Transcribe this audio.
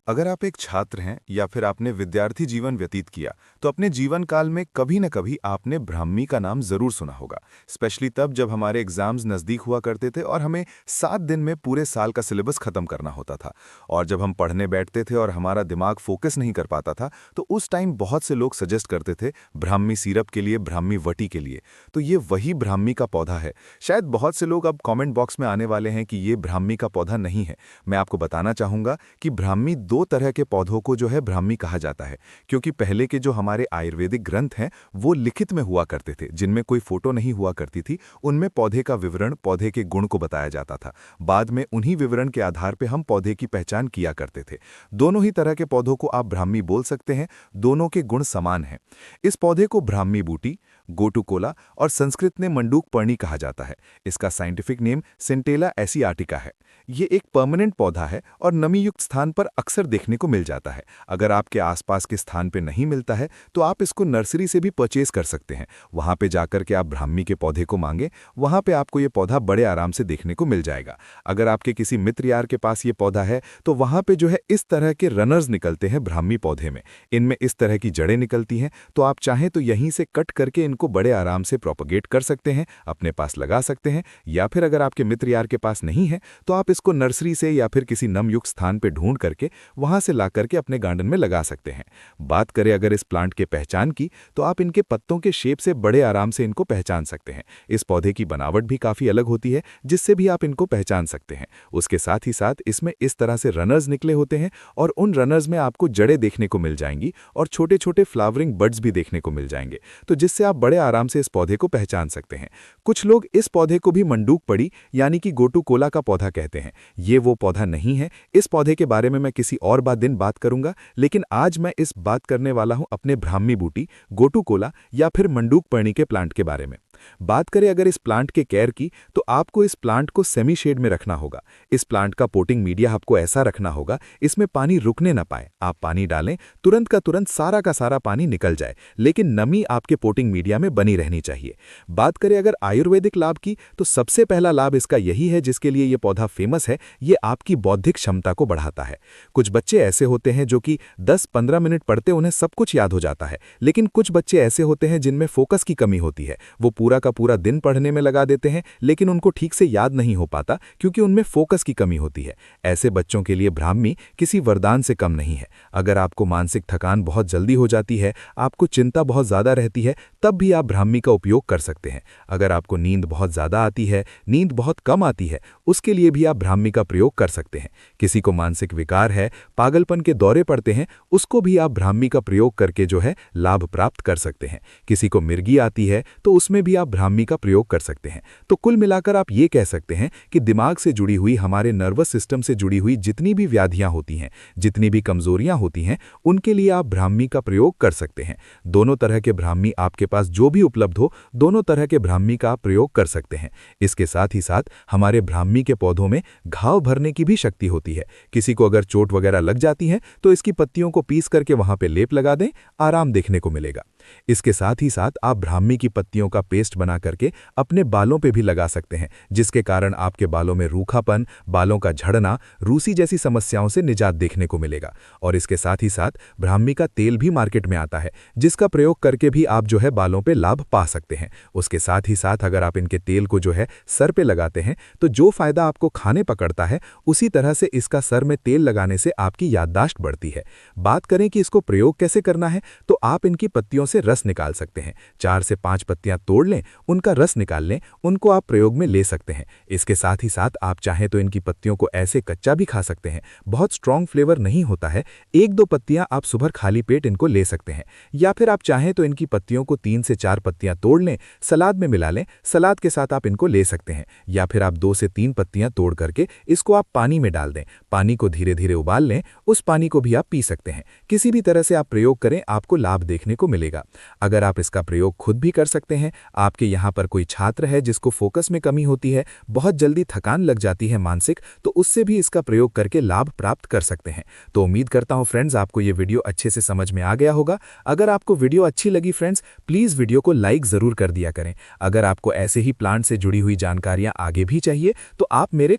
अगर आप एक छात्र हैं या फिर आपने विद्यार्थी जीवन व्यतीत किया तो अपने जीवन काल में कभी न कभी आपने ब्राह्मी का नाम जरूर सुना होगा। स्पेशली तब जब हमारे एग्जाम्स नज़दीक हुआ करते थे और हमें 7 दिन में पूरे साल का सिलेबस खत्म करना होता था। और जब हम पढ़ने बैठते थे और हमारा दिमाग फोकस नहीं कर पाता था तो उस टाइम बहुत से लोग सजेस्ट करते थे ब्राह्मी सिरप के लिए, ब्राह्मी वटी के लिए। तो ये वही ब्राह्मी का पौधा है। शायद बहुत से लोग अब कॉमेंट बॉक्स में आने वाले हैं कि ये ब्राह्मी का पौधा नहीं है। मैं आपको बताना चाहूंगा कि ब्राह्मी दो तरह के पौधों को जो है ब्राह्मी कहा जाता है, क्योंकि पहले के जो हमारे आयुर्वेदिक ग्रंथ हैं वो लिखित में हुआ करते थे, जिनमें कोई फोटो नहीं हुआ करती थी। उनमें पौधे का विवरण, पौधे के गुण को बताया जाता था। बाद में उन्हीं विवरण के आधार पर हम पौधे की पहचान किया करते थे। दोनों ही तरह के पौधों को आप ब्राह्मी बोल सकते हैं, दोनों के गुण समान हैं। इस पौधे को ब्राह्मी बूटी, गोटुकोला और संस्कृत में मंडूक पर्णी कहा जाता है। इसका साइंटिफिक नेम सिंटेला एसियाटिका है। ये एक परमानेंट पौधा है और नमी युक्त स्थान पर अक्सर देखने को मिल जाता है। अगर आपके आसपास के स्थान पे नहीं मिलता है तो आप इसको नर्सरी से भी परचेज कर सकते हैं। वहां पे जाकर के आप ब्राह्मी के पौधे को मांगे, वहां पे आपको ये पौधा बड़े आराम से देखने को मिल जाएगा। अगर आपके किसी मित्र यार के पास ये पौधा है तो वहां पे जो है इस तरह के रनर्स निकलते हैं ब्राह्मी पौधे में। इनमें इस तरह की जड़ें निकलती हैं, तो आप चाहें तो यहीं से कट करके इनको बड़े आराम से प्रोपगेट कर सकते हैं, अपने पास लगा सकते हैं। या फिर अगर आपके मित्र यार के पास नहीं है तो आप इसको नर्सरी से या फिर किसी नमयुक्त स्थान पर ढूंढ करके वहां से ला करके अपने गार्डन में लगा सकते हैं। बात करें अगर इस प्लांट के पहचान की, तो आप इनके पत्तों के शेप से बड़े आराम से इनको पहचान सकते हैं। इस पौधे की बनावट भी काफी अलग होती है, जिससे भी आप इनको पहचान सकते हैं। उसके साथ ही साथ इसमें इस तरह से रनर्स निकले होते हैं और उन रनर्स में आपको जड़ें देखने को मिल जाएंगी और छोटे छोटे फ्लावरिंग बड्स भी देखने को मिल जाएंगे, तो जिससे आप बड़े आराम से इस पौधे को पहचान सकते हैं। कुछ लोग इस पौधे को भी मंडूक पड़ी यानी कि गोटुकोला का पौधा कहते हैं। ये वो पौधा नहीं है। इस पौधे के बारे में मैं किसी और दिन बात करूंगा, लेकिन आज मैं इस बात करने वाला हूं अपने ब्राह्मी बूटी, गोटुकोला या फिर मंडूक पर्णी के प्लांट के बारे में। बात करें अगर इस प्लांट के केयर की, तो आपको इस प्लांट को सेमी शेड में रखना होगा। इस प्लांट का पोटिंग मीडिया आपको ऐसा रखना होगा इसमें पानी रुकने ना पाए। आप पानी डालें, तुरंत का तुरंत सारा का सारा पानी निकल जाए, लेकिन नमी आपके पोटिंग मीडिया में बनी रहनी चाहिए। बात करें अगर आयुर्वेदिक लाभ की, तो सबसे पहला लाभ इसका यही है जिसके लिए यह पौधा फेमस है, ये आपकी बौद्धिक क्षमता को बढ़ाता है। कुछ बच्चे ऐसे होते हैं जो कि 10-15 मिनट पढ़ते उन्हें सब कुछ याद हो जाता है, लेकिन कुछ बच्चे ऐसे होते हैं जिनमें फोकस की कमी होती है। वो पूरा का पूरा दिन पढ़ने में लगा देते हैं, लेकिन उनको ठीक से याद नहीं हो पाता क्योंकि उनमें फोकस की कमी होती है। ऐसे बच्चों के लिए ब्राह्मी किसी वरदान से कम नहीं है। अगर आपको मानसिक थकान बहुत जल्दी हो जाती है, आपको चिंता बहुत ज्यादा रहती है, तब भी आप ब्राह्मी का उपयोग कर सकते हैं। अगर आपको नींद बहुत ज्यादा आती है, नींद बहुत कम आती है, उसके लिए भी आप ब्राह्मी का प्रयोग कर सकते हैं। किसी को मानसिक विकार है, पागलपन के दौरे पड़ते हैं, उसको भी आप ब्राह्मी का प्रयोग करके जो है लाभ प्राप्त कर सकते हैं। किसी को मिर्गी आती है तो उसमें भी आप ब्राह्मी का प्रयोग कर सकते हैं। तो कुल मिलाकर आप ये कह सकते हैं कि दिमाग से जुड़ी हुई, हमारे नर्वस सिस्टम से जुड़ी हुई जितनी भी व्याधियां होती हैं, जितनी भी कमजोरियां होती हैं, उनके लिए आप ब्राह्मी का प्रयोग कर सकते हैं। दोनों तरह के ब्राह्मी आपके पास जो भी उपलब्ध हो, दोनों तरह के ब्राह्मी का आप प्रयोग कर सकते हैं। इसके साथ ही साथ हमारे ब्राह्मी के पौधों में घाव भरने की भी शक्ति होती है। किसी को अगर चोट वगैरह लग जाती है तो इसकी पत्तियों को पीस करके वहां पे लेप लगा दें, आराम देखने को मिलेगा। इसके साथ ही साथ आप ब्राह्मी की पत्तियों का पेस्ट बना करके अपने बालों पे भी लगा सकते हैं, जिसके कारण आपके बालों में रूखापन, बालों का झड़ना, रूसी जैसी समस्याओं से निजात देखने को मिलेगा। और इसके साथ ही साथ ब्राह्मी का तेल भी मार्केट में आता है, जिसका प्रयोग करके भी आप जो है बालों पे लाभ पा सकते हैं। उसके साथ ही साथ अगर आप इनके तेल को जो है सर पे लगाते हैं तो जो फायदा आपको खाने पकड़ता है, उसी तरह से इसका सर में तेल लगाने से आपकी याददाश्त बढ़ती है। बात करें कि इसको प्रयोग कैसे करना है, तो आप इनकी पत्तियों से रस निकाल सकते हैं। 4 से 5 पत्तियां तोड़ लें, उनका रस निकाल लें, उनको आप प्रयोग में ले सकते हैं। इसके साथ ही साथ आप चाहें तो इनकी पत्तियों को ऐसे कच्चा भी खा सकते हैं। बहुत स्ट्रॉन्ग फ्लेवर नहीं होता है। 1-2 पत्तियां आप सुबह खाली पेट इनको ले सकते हैं। या फिर आप चाहें तो इनकी पत्तियों को 3 से 4 पत्तियां तोड़ लें, सलाद में मिला लें, सलाद के साथ आप इनको ले सकते हैं। या फिर आप 2 से 3 पत्तियां तोड़ करके इसको आप पानी में डाल दें, पानी को धीरे धीरे उबाल लें, उस पानी को भी आप पी सकते हैं। किसी भी तरह से आप प्रयोग करें, आपको लाभ देखने को मिलेगा। अगर आप इसका प्रयोग खुद भी कर सकते हैं, आपके यहाँ पर कोई छात्र है जिसको फोकस में कमी होती है, बहुत जल्दी थकान लग जाती है मानसिक, तो उससे भी इसका प्रयोग करके लाभ प्राप्त कर सकते हैं। तो उम्मीद करता हूं फ्रेंड्स आपको ये वीडियो अच्छे से समझ में आ गया होगा। अगर आपको वीडियो अच्छी लगी फ्रेंड्स, प्लीज वीडियो को लाइक जरूर कर दिया करें। अगर आपको ऐसे ही प्लांट से जुड़ी हुई जानकारियां आगे भी चाहिए तो आप मेरे